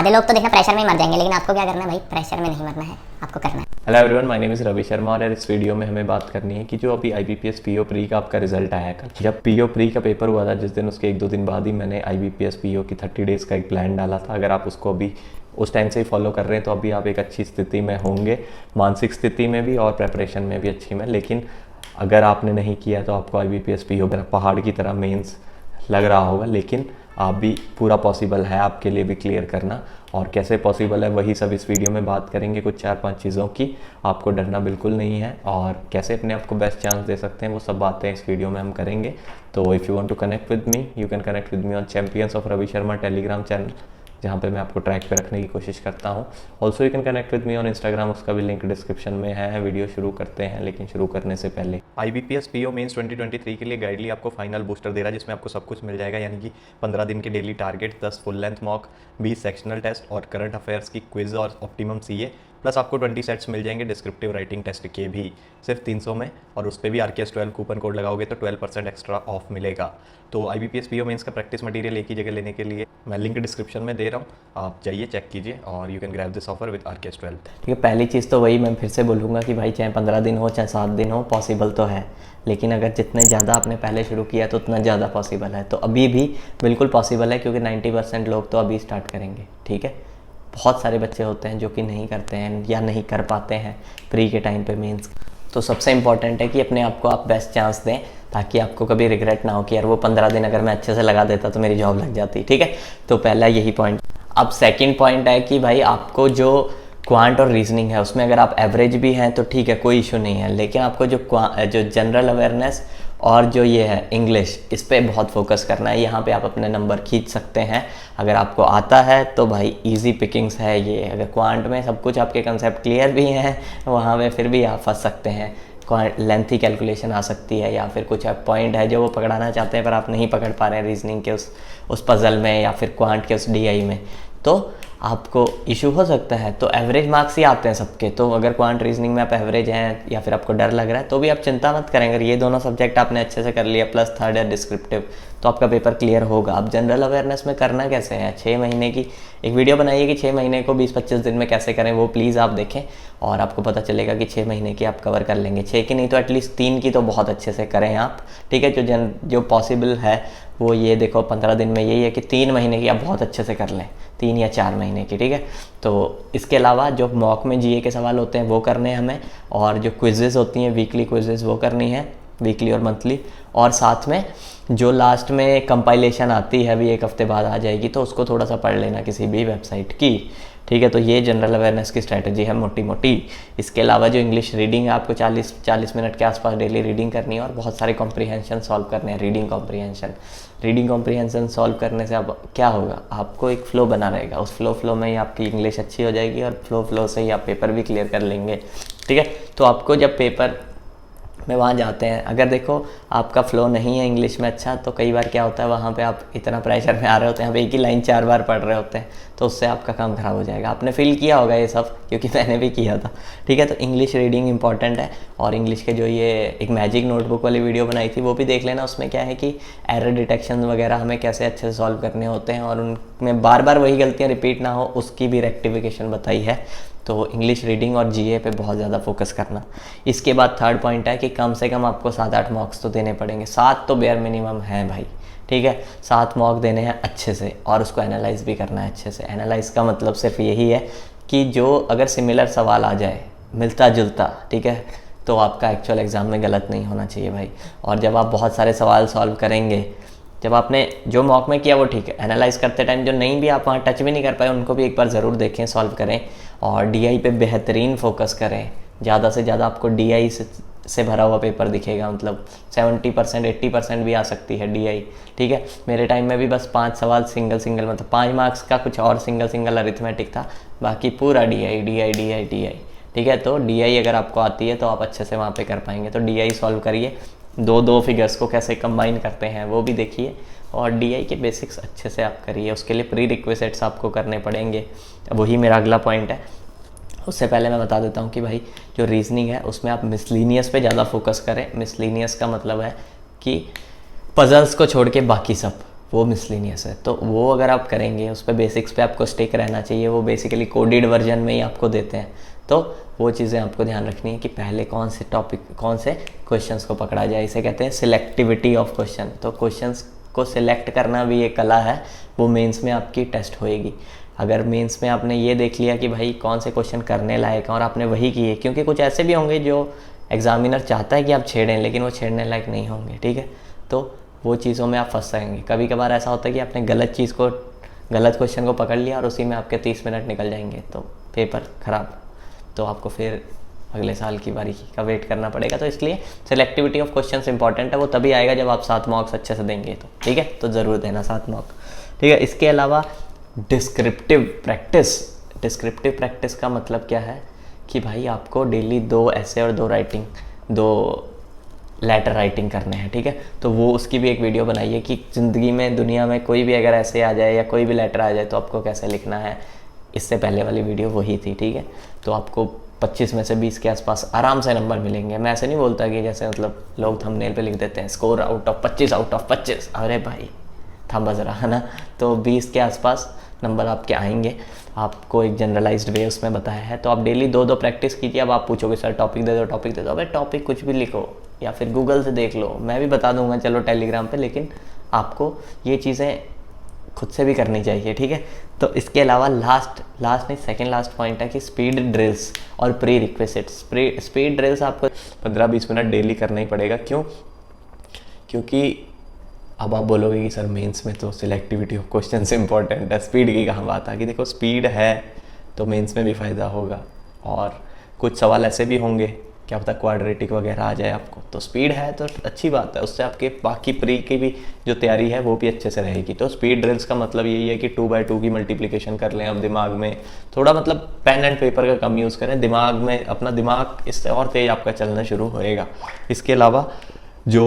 आधे लोग तो देखना प्रेशर में ही मर जाएंगे, लेकिन आपको क्या करना है भाई, प्रेशर में नहीं मरना है, आपको करना है। Hello everyone, my name is Ravi Sharma और इस वीडियो में हमें बात करनी है कि जो अभी IBPS PO प्री का आपका रिजल्ट आया है कल। जब PO प्री का पेपर हुआ था जिस दिन, उसके 1-2 दिन बाद ही मैंने IBPS PO की 30 डेज़ का एक प्लान डाला था। अगर आप उसको अभी उस टाइम से ही फॉलो कर रहे हैं तो अभी आप एक अच्छी स्थिति में होंगे, मानसिक स्थिति में भी और प्रेपरेशन में भी अच्छी में। लेकिन अगर आपने नहीं किया तो आपको IBPS PO पहाड़ की तरह मेंस लग रहा होगा, लेकिन आप भी पूरा पॉसिबल है आपके लिए भी क्लियर करना। और कैसे पॉसिबल है वही सब इस वीडियो में बात करेंगे, कुछ 4-5 चीज़ों की। आपको डरना बिल्कुल नहीं है और कैसे अपने आप को बेस्ट चांस दे सकते हैं वो सब बातें इस वीडियो में हम करेंगे। तो if you want to connect with me, you can connect with me on Champions of Ravi Sharma Telegram channel, जहाँ पे मैं आपको ट्रैक पे रखने की कोशिश करता हूँ। Also you can connect with me on Instagram, उसका भी लिंक डिस्क्रिप्शन में है। वीडियो शुरू करते हैं, लेकिन शुरू करने से पहले IBPS PO मेंस 2023 के लिए गाइडली आपको फाइनल बूस्टर दे रहा है, जिसमें आपको सब कुछ मिल जाएगा, यानी कि 15 दिन के daily target, 10 full length mock, 20 sectional test और करंट अफेयर्स की क्विज और ऑप्टिमम CA, प्लस आपको 20 सेट्स मिल जाएंगे डिस्क्रिप्टिव राइटिंग टेस्ट के भी, सिर्फ 300 में। और उस पर भी RKS12 कूपन कोड लगाओगे तो 12% एक्स्ट्रा ऑफ मिलेगा। तो IBPS PO मेंस का प्रैक्टिस मटेरियल एक ही जगह लेने के लिए मैं लिंक डिस्क्रिप्शन में दे रहा हूँ, आप जाइए चेक कीजिए और you can grab this offer with RKS12। ठीक है, पहली चीज़ तो वही मैं फिर से बोलूँगा कि भाई चाहे 15 दिन हो चाहे 7 दिन हो, पॉसिबल तो है। लेकिन अगर जितने ज़्यादा आपने पहले शुरू किया तो उतना ज़्यादा पॉसिबल है। तो अभी भी बिल्कुल पॉसिबल है, क्योंकि 90% लोग तो अभी स्टार्ट करेंगे। ठीक है, बहुत सारे बच्चे होते हैं जो कि नहीं करते हैं या नहीं कर पाते हैं प्री के टाइम पे मेंस। तो सबसे इम्पॉर्टेंट है कि अपने आप को आप बेस्ट चांस दें, ताकि आपको कभी रिग्रेट ना हो कि यार वो 15 दिन अगर मैं अच्छे से लगा देता तो मेरी जॉब लग जाती। ठीक है, तो पहला यही पॉइंट। अब सेकंड पॉइंट है कि भाई आपको जो क्वांट और रीजनिंग है उसमें अगर आप एवरेज भी हैं तो ठीक है, कोई इशू नहीं है। लेकिन आपको जो जनरल अवेयरनेस और जो ये है इंग्लिश, इस पे बहुत फोकस करना है। यहाँ पे आप अपने नंबर खींच सकते हैं अगर आपको आता है तो भाई इजी पिकिंग्स है ये। अगर क्वांट में सब कुछ आपके कंसेप्ट क्लियर भी हैं, वहाँ पे फिर भी आप फंस सकते हैं। लेंथी कैलकुलेशन आ सकती है, या फिर कुछ पॉइंट है जो वो पकड़ाना चाहते हैं पर आप नहीं पकड़ पा रहे हैं रीजनिंग के उस पजल में, या फिर क्वांट के उस DI में, तो आपको इशू हो सकता है। तो एवरेज मार्क्स ही आते हैं सबके। तो अगर क्वांट रीजनिंग में आप एवरेज हैं या फिर आपको डर लग रहा है तो भी आप चिंता मत करें। अगर ये दोनों सब्जेक्ट आपने अच्छे से कर लिया प्लस थर्ड है डिस्क्रिप्टिव, तो आपका पेपर क्लियर होगा। अब जनरल अवेयरनेस में करना कैसे है, 6 महीने की एक वीडियो बनाइए कि 6 महीने को 20-25 दिन में कैसे करें, वो प्लीज़ आप देखें और आपको पता चलेगा कि 6 महीने की आप कवर कर लेंगे। 6 की नहीं तो एटलीस्ट 3 की तो बहुत अच्छे से करें आप। ठीक है, जो पॉसिबल है वो ये देखो 15 दिन में यही है कि 3 महीने की आप बहुत अच्छे से कर लें, 3 या 4 महीने की। ठीक है, तो इसके अलावा जो मॉक में GA के सवाल होते हैं वो करने हैं हमें, और जो क्विजेज़ होती हैं वीकली क्विजेज़ वो करनी है, वीकली और मंथली। और साथ में जो लास्ट में कंपाइलेशन आती है, अभी 1 हफ्ते बाद आ जाएगी, तो उसको थोड़ा सा पढ़ लेना किसी भी वेबसाइट की। ठीक है, तो ये जनरल अवेयरनेस की स्ट्रैटेजी है मोटी मोटी। इसके अलावा जो इंग्लिश रीडिंग है, आपको 40 मिनट के आसपास डेली रीडिंग करनी है और बहुत सारे कॉम्प्रीहेंशन सॉल्व करने हैं। रीडिंग कॉम्प्रीहेंशन सॉल्व करने से अब क्या होगा, आपको एक फ़्लो बना रहेगा। उस फ्लो में ही आपकी इंग्लिश अच्छी हो जाएगी और फ्लो से ही आप पेपर भी क्लियर कर लेंगे। ठीक है, तो आपको जब पेपर में वहाँ जाते हैं, अगर देखो आपका फ़्लो नहीं है इंग्लिश में अच्छा, तो कई बार क्या होता है वहाँ पे आप इतना प्रेशर में आ रहे होते हैं, यहाँ पे एक ही लाइन 4 बार पढ़ रहे होते हैं, तो उससे आपका काम ख़राब हो जाएगा। आपने फील किया होगा ये सब, क्योंकि मैंने भी किया था। ठीक है, तो इंग्लिश रीडिंग इंपॉर्टेंट है। और इंग्लिश के जो ये एक मैजिक नोटबुक वाली वीडियो बनाई थी वो भी देख लेना। उसमें क्या है कि एरर डिटेक्शन वगैरह हमें कैसे अच्छे से सॉल्व करने होते हैं और उनमें बार बार वही गलतियाँ रिपीट ना हो, उसकी भी रेक्टिफिकेशन बताई है। तो इंग्लिश रीडिंग और GA पे बहुत ज़्यादा फोकस करना। इसके बाद थर्ड पॉइंट है कि कम से कम आपको 7-8 मॉक्स तो देने पड़ेंगे। 7 तो बेयर मिनिमम है भाई। ठीक है, 7 मॉक देने हैं अच्छे से, और उसको एनालाइज भी करना है अच्छे से। एनालाइज का मतलब सिर्फ यही है कि जो अगर सिमिलर सवाल आ जाए मिलता जुलता, ठीक है, तो आपका एक्चुअल एग्ज़ाम में गलत नहीं होना चाहिए भाई। और जब आप बहुत सारे सवाल सॉल्व करेंगे, जब आपने जो मॉक में किया वो ठीक है, एनालाइज करते टाइम जो नहीं भी आप वहाँ टच भी नहीं कर पाए उनको भी एक बार ज़रूर देखें, सॉल्व करें। और DI पे बेहतरीन फोकस करें। ज़्यादा से ज़्यादा आपको DI से भरा हुआ पेपर दिखेगा, मतलब 70% 80% भी आ सकती है DI। ठीक है, मेरे टाइम में भी बस 5 सवाल सिंगल मतलब 5 मार्क्स का कुछ और सिंगल अरिथमेटिक था, बाकी पूरा DI। ठीक है, तो DI अगर आपको आती है तो आप अच्छे से वहाँ पे कर पाएंगे। तो DI सॉल्व करिए, 2 फिगर्स को कैसे कंबाइन करते हैं वो भी देखिए, और DI के बेसिक्स अच्छे से आप करिए। उसके लिए प्री रिक्विजिट्स आपको करने पड़ेंगे, वही मेरा अगला पॉइंट है। उससे पहले मैं बता देता हूँ कि भाई जो रीजनिंग है उसमें आप मिसलीनियस पे ज़्यादा फोकस करें। मिसलीनियस का मतलब है कि पजल्स को छोड़ के बाकी सब, वो मिसलिनियस है। तो वो अगर आप करेंगे, उस पर बेसिक्स पे आपको स्टिक रहना चाहिए। वो बेसिकली कोडेड वर्जन में ही आपको देते हैं, तो वो चीज़ें आपको ध्यान रखनी है कि पहले कौन से टॉपिक, कौन से क्वेश्चंस को पकड़ा जाए। इसे कहते हैं सिलेक्टिविटी ऑफ क्वेश्चन। तो क्वेश्चंस को सिलेक्ट करना भी एक कला है, वो मेंस में आपकी टेस्ट होएगी। अगर मेंस में आपने ये देख लिया कि भाई कौन से क्वेश्चन करने लायक हैं और आपने वही किए, क्योंकि कुछ ऐसे भी होंगे जो एग्जामिनर चाहता है कि आप छेड़ें लेकिन वो छेड़ने लायक नहीं होंगे, ठीक है। तो वो चीज़ों में आप फंस जाएंगे। कभी कभार ऐसा होता है कि आपने गलत क्वेश्चन को पकड़ लिया और उसी में आपके 30 मिनट निकल जाएंगे, तो पेपर ख़राब। तो आपको फिर अगले साल की बारी का वेट करना पड़ेगा। तो इसलिए सिलेक्टिविटी ऑफ क्वेश्चंस इंपॉर्टेंट है। वो तभी आएगा जब आप 7 मॉक्स अच्छे से देंगे, तो ठीक है, तो ज़रूर देना 7 मॉक, ठीक है। इसके अलावा डिस्क्रिप्टिव प्रैक्टिस का मतलब क्या है कि भाई आपको डेली 2 ऐसे और 2 लेटर राइटिंग करने हैं, ठीक है। तो वो उसकी भी एक वीडियो बनाइए कि ज़िंदगी में, दुनिया में कोई भी अगर ऐसे आ जाए या कोई भी लेटर आ जाए तो आपको कैसे लिखना है। इससे पहले वाली वीडियो वही थी, ठीक है। तो आपको 25 में से 20 के आसपास आराम से नंबर मिलेंगे। मैं ऐसे नहीं बोलता कि जैसे मतलब लोग थंबनेल पे लिख देते हैं स्कोर आउट ऑफ 25। अरे भाई थंबा ज़रा, है ना। तो 20 के आसपास नंबर आपके आएंगे। आपको एक जनरलाइज्ड वे उसमें बताया है। तो आप डेली 2 प्रैक्टिस कीजिए। अब आप पूछोगे सर टॉपिक दे दो। अबे टॉपिक कुछ भी लिखो या फिर गूगल से देख लो, मैं भी बता दूंगा चलो टेलीग्राम पे, लेकिन आपको ये चीज़ें खुद से भी करनी चाहिए, ठीक है। तो इसके अलावा सेकंड लास्ट पॉइंट है कि स्पीड ड्रिल्स और प्री रिक्वेसिट्स। स्पीड ड्रिल्स आपको 15-20 मिनट डेली करना ही पड़ेगा। क्यों? क्योंकि अब आप बोलोगे कि सर मेंस में तो सिलेक्टिविटी ऑफ क्वेश्चन से इंपॉर्टेंट है, स्पीड की कहाँ बात आ गई। देखो स्पीड है तो मेंस में भी फ़ायदा होगा, और कुछ सवाल ऐसे भी होंगे, क्या पता क्वाड्रेटिक वगैरह आ जाए आपको, तो स्पीड है तो अच्छी बात है। उससे आपके बाकी प्री की भी जो तैयारी है वो भी अच्छे से रहेगी। तो स्पीड ड्रिल्स का मतलब यही है कि 2x2 की मल्टीप्लिकेशन कर लें। अब दिमाग में थोड़ा मतलब पेन एंड पेपर का कम यूज़ करें, दिमाग में अपना दिमाग इससे और तेज आपका चलना शुरू होएगा। इसके अलावा जो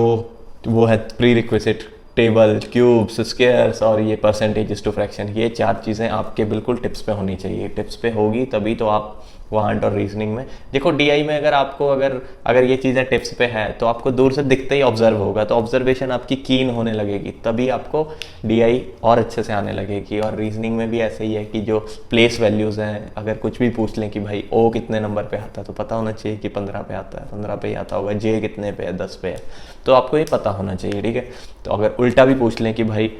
वो है pre requisite, table, cubes, squares और ये परसेंटेजेस टू फ्रैक्शन, ये 4 चीज़ें आपके बिल्कुल टिप्स पे होनी चाहिए। टिप्स पे होगी तभी तो आप वांट और रीजनिंग में, देखो डीआई में अगर आपको अगर ये चीज़ें टिप्स पे है तो आपको दूर से दिखते ही ऑब्जर्व होगा, तो ऑब्जर्वेशन आपकी कीन होने लगेगी, तभी आपको डीआई और अच्छे से आने लगेगी। और रीजनिंग में भी ऐसे ही है कि जो प्लेस वैल्यूज़ हैं, अगर कुछ भी पूछ लें कि भाई ओ कितने नंबर पे आता है तो पता होना चाहिए कि 15 पे आता है, 15 पे ही आता होगा। जे कितने पे है, 10 पे है, तो आपको ये पता होना चाहिए, ठीक है। तो अगर उल्टा भी पूछ लें कि भाई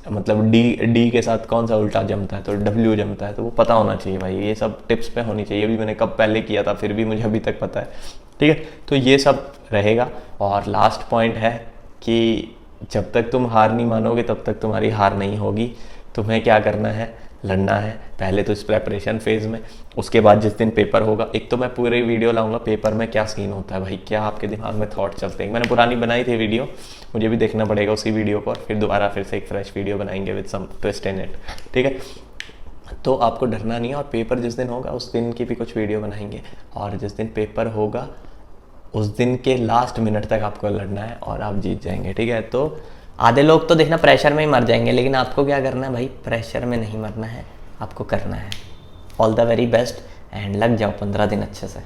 मतलब डी के साथ कौन सा उल्टा जमता है तो डब्ल्यू जमता है, तो वो पता होना चाहिए भाई। ये सब टिप्स पे होनी चाहिए। अभी मैंने कब पहले किया था फिर भी मुझे अभी तक पता है, ठीक है। तो ये सब रहेगा। और लास्ट पॉइंट है कि जब तक तुम हार नहीं मानोगे तब तक तुम्हारी हार नहीं होगी। तुम्हें क्या करना है, लड़ना है पहले तो इस प्रेपरेशन फेज़ में। उसके बाद जिस दिन पेपर होगा, एक तो मैं पूरे वीडियो लाऊंगा पेपर में क्या सीन होता है भाई, क्या आपके दिमाग में थॉट चलते हैं। मैंने पुरानी बनाई थी वीडियो, मुझे भी देखना पड़ेगा उसी वीडियो को, और फिर दोबारा फिर से एक फ्रेश वीडियो बनाएंगे with some twist in it, ठीक है। तो आपको डरना नहीं है। और पेपर जिस दिन होगा उस दिन की भी कुछ वीडियो बनाएंगे, और जिस दिन पेपर होगा उस दिन के लास्ट मिनट तक आपको लड़ना है और आप जीत जाएंगे, ठीक है। तो आधे लोग तो देखना प्रेशर में ही मर जाएंगे, लेकिन आपको क्या करना है भाई, प्रेशर में नहीं मरना है, आपको करना है। All the very best and लग जाओ 15 दिन अच्छे से।